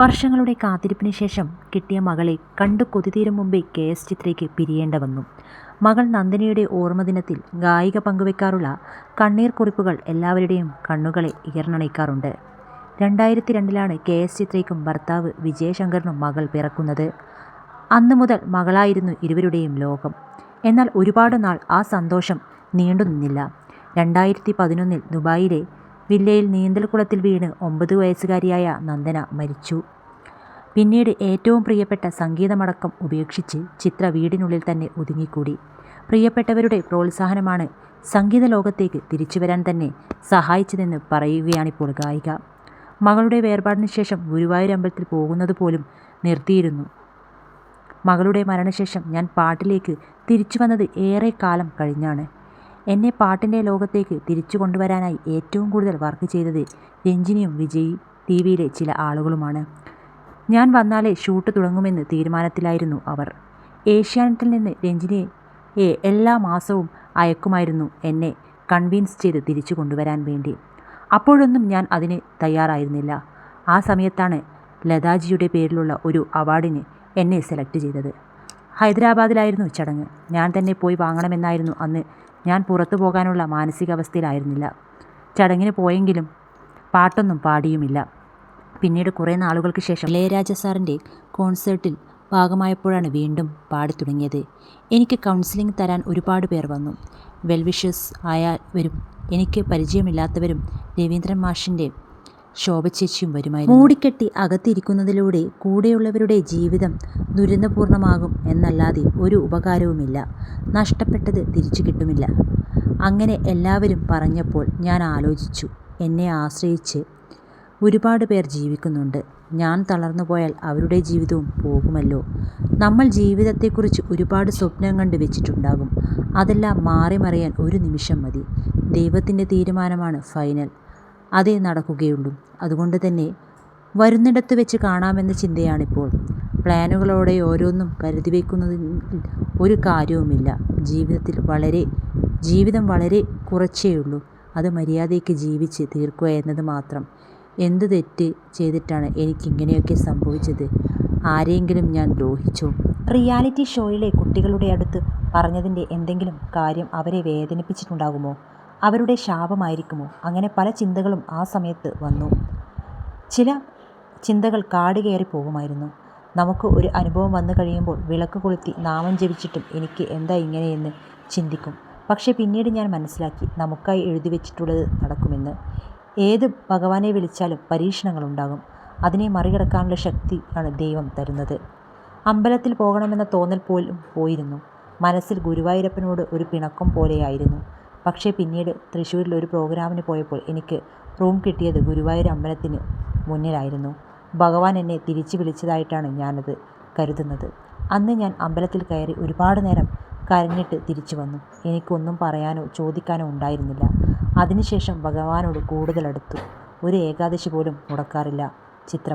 വർഷങ്ങളുടെ കാത്തിരിപ്പിന് ശേഷം കിട്ടിയ മകളെ കണ്ടു കൊതിതീരും മുമ്പേ കെ.എസ്. ചിത്രയ്ക്ക് പിരിയേണ്ട വന്നു. മകൾ നന്ദിനിയുടെ ഓർമ്മദിനത്തിൽ ഗായിക പങ്കുവെക്കാറുള്ള കണ്ണീർ കുറിപ്പുകൾ എല്ലാവരുടെയും കണ്ണുകളെ ഈർന്നണയ്ക്കാറുണ്ട്. 2002 കെ.എസ്. ചിത്രയ്ക്കും ഭർത്താവ് വിജയശങ്കറിനും മകൾ പിറക്കുന്നത്. അന്ന് മുതൽ മകളായിരുന്നു ഇരുവരുടെയും ലോകം. എന്നാൽ ഒരുപാട് നാൾ ആ സന്തോഷം നീണ്ടുനിന്നില്ല. 2011 ദുബായിലെ വില്ലയിൽ നീന്തൽക്കുളത്തിൽ വീണ് 9 വയസ്സുകാരിയായ നന്ദന മരിച്ചു. പിന്നീട് ഏറ്റവും പ്രിയപ്പെട്ട സംഗീതമടക്കം ഉപേക്ഷിച്ച് ചിത്ര വീടിനുള്ളിൽ തന്നെ ഒതുങ്ങിക്കൂടി. പ്രിയപ്പെട്ടവരുടെ പ്രോത്സാഹനമാണ് സംഗീത ലോകത്തേക്ക് തിരിച്ചുവരാൻ തന്നെ സഹായിച്ചതെന്ന് പറയുകയാണിപ്പോൾ ഗായിക. മകളുടെ വേർപാടിന് ശേഷം ഗുരുവായൂർ അമ്പലത്തിൽ പോകുന്നത് പോലും നിർത്തിയിരുന്നു. മകളുടെ മരണശേഷം ഞാൻ പാട്ടിലേക്ക് തിരിച്ചു വന്നത് ഏറെ കാലം കഴിഞ്ഞാണ്. എന്നെ പാട്ടിൻ്റെ ലോകത്തേക്ക് തിരിച്ചു കൊണ്ടുവരാനായി ഏറ്റവും കൂടുതൽ വർക്ക് ചെയ്തത് രഞ്ജിനിയും വിജയ് ടിവിയിലെ ചില ആളുകളുമാണ്. ഞാൻ വന്നാലേ ഷൂട്ട് തുടങ്ങുമെന്ന് തീരുമാനത്തിലായിരുന്നു അവർ. ഏഷ്യാനെറ്റിൽ നിന്ന് രഞ്ജിനിയെ എല്ലാ മാസവും അയക്കുമായിരുന്നു എന്നെ കൺവിൻസ് ചെയ്ത് തിരിച്ചു കൊണ്ടുവരാൻ വേണ്ടി. അപ്പോഴൊന്നും ഞാൻ അതിന് തയ്യാറായിരുന്നില്ല. ആ സമയത്താണ് ലതാജിയുടെ പേരിലുള്ള ഒരു അവാർഡിന് എന്നെ സെലക്ട് ചെയ്തത്. ഹൈദരാബാദിലായിരുന്നു ചടങ്ങ്. ഞാൻ തന്നെ പോയി വാങ്ങണമെന്നായിരുന്നു അന്ന്. ഞാൻ പുറത്തു പോകാനുള്ള മാനസികാവസ്ഥയിലായിരുന്നില്ല. ചടങ്ങിന് പോയെങ്കിലും പാട്ടൊന്നും പാടിയുമില്ല. പിന്നീട് കുറേ നാളുകൾക്ക് ശേഷം ഇളയരാജ സാറിൻ്റെ കോൺസേർട്ടിൽ ഭാഗമായപ്പോഴാണ് വീണ്ടും പാടിത്തുടങ്ങിയത്. എനിക്ക് കൗൺസിലിംഗ് തരാൻ ഒരുപാട് പേർ വന്നു. വെൽവിഷേഴ്സ് ആയവരും എനിക്ക് പരിചയമില്ലാത്തവരും രവീന്ദ്രൻ മാഷിൻ്റെ ശോഭച്ചേച്ചിയും വരുമായിരുന്നു. മൂടിക്കെട്ടി അകത്തിരിക്കുന്നതിലൂടെ കൂടെയുള്ളവരുടെ ജീവിതം ദുരന്തപൂർണ്ണമാകും എന്നല്ലാതെ ഒരു ഉപകാരവുമില്ല. നഷ്ടപ്പെട്ടത് തിരിച്ചു കിട്ടുമില്ല. അങ്ങനെ എല്ലാവരും പറഞ്ഞപ്പോൾ ഞാൻ ആലോചിച്ചു, എന്നെ ആശ്രയിച്ച് ഒരുപാട് പേർ ജീവിക്കുന്നുണ്ട്. ഞാൻ തളർന്നു പോയാൽ അവരുടെ ജീവിതവും പോകുമല്ലോ. നമ്മൾ ജീവിതത്തെക്കുറിച്ച് ഒരുപാട് സ്വപ്നം കണ്ട് വെച്ചിട്ടുണ്ടാകും. അതെല്ലാം മാറിമറിയാൻ ഒരു നിമിഷം മതി. ദൈവത്തിൻ്റെ തീരുമാനമാണ് ഫൈനൽ. അതേ നടക്കുകയുള്ളൂ. അതുകൊണ്ട് തന്നെ വരുന്നിടത്ത് വെച്ച് കാണാമെന്ന ചിന്തയാണിപ്പോൾ. പ്ലാനുകളോടെ ഓരോന്നും കരുതി വയ്ക്കുന്നതിൽ ഒരു കാര്യവുമില്ല. ജീവിതം വളരെ കുറച്ചേയുള്ളൂ. അത് മര്യാദയ്ക്ക് ജീവിച്ച് തീർക്കുക എന്നത് മാത്രം. എന്ത് തെറ്റ് ചെയ്തിട്ടാണ് എനിക്കിങ്ങനെയൊക്കെ സംഭവിച്ചത്? ആരെയെങ്കിലും ഞാൻ ദ്രോഹിച്ചോ? റിയാലിറ്റി ഷോയിലെ കുട്ടികളുടെ അടുത്ത് പറഞ്ഞതിൻ്റെ എന്തെങ്കിലും കാര്യം അവരെ വേദനിപ്പിച്ചിട്ടുണ്ടാകുമോ? അവരുടെ ശാപമായിരിക്കുമോ? അങ്ങനെ പല ചിന്തകളും ആ സമയത്ത് വന്നു. ചില ചിന്തകൾ കാട് കയറി പോകുമായിരുന്നു. നമുക്ക് ഒരു അനുഭവം വന്നു കഴിയുമ്പോൾ വിളക്ക് കൊളുത്തി നാമം ജപിച്ചിട്ടും എനിക്ക് എന്താ ഇങ്ങനെയെന്ന് ചിന്തിക്കും. പക്ഷേ പിന്നീട് ഞാൻ മനസ്സിലാക്കി, നമുക്കായി എഴുതി വെച്ചിട്ടുള്ളത് നടക്കുമെന്ന്. ഏത് ഭഗവാനെ വിളിച്ചാലും പരീക്ഷണങ്ങളുണ്ടാകും. അതിനെ മറികടക്കാനുള്ള ശക്തിയാണ് ദൈവം തരുന്നത്. അമ്പലത്തിൽ പോകണമെന്ന തോന്നൽ പോലും പോയിരുന്നു. മനസ്സിൽ ഗുരുവായൂരപ്പനോട് ഒരു പിണക്കം പോലെയായിരുന്നു. പക്ഷേ പിന്നീട് തൃശ്ശൂരിൽ ഒരു പ്രോഗ്രാമിന് പോയപ്പോൾ എനിക്ക് റൂം കിട്ടിയത് ഗുരുവായൂർ അമ്പലത്തിന് മുന്നിലായിരുന്നു. ഭഗവാൻ എന്നെ തിരിച്ചു വിളിച്ചതായിട്ടാണ് ഞാനത് കരുതുന്നത്. അന്ന് ഞാൻ അമ്പലത്തിൽ കയറി ഒരുപാട് നേരം കരഞ്ഞിട്ട് തിരിച്ചു വന്നു. എനിക്കൊന്നും പറയാനോ ചോദിക്കാനോ ഉണ്ടായിരുന്നില്ല. അതിനുശേഷം ഭഗവാനോട് കൂടുതൽ അടുത്തു. ഒരു ഏകാദശി പോലും മുടക്കാറില്ല ചിത്ര.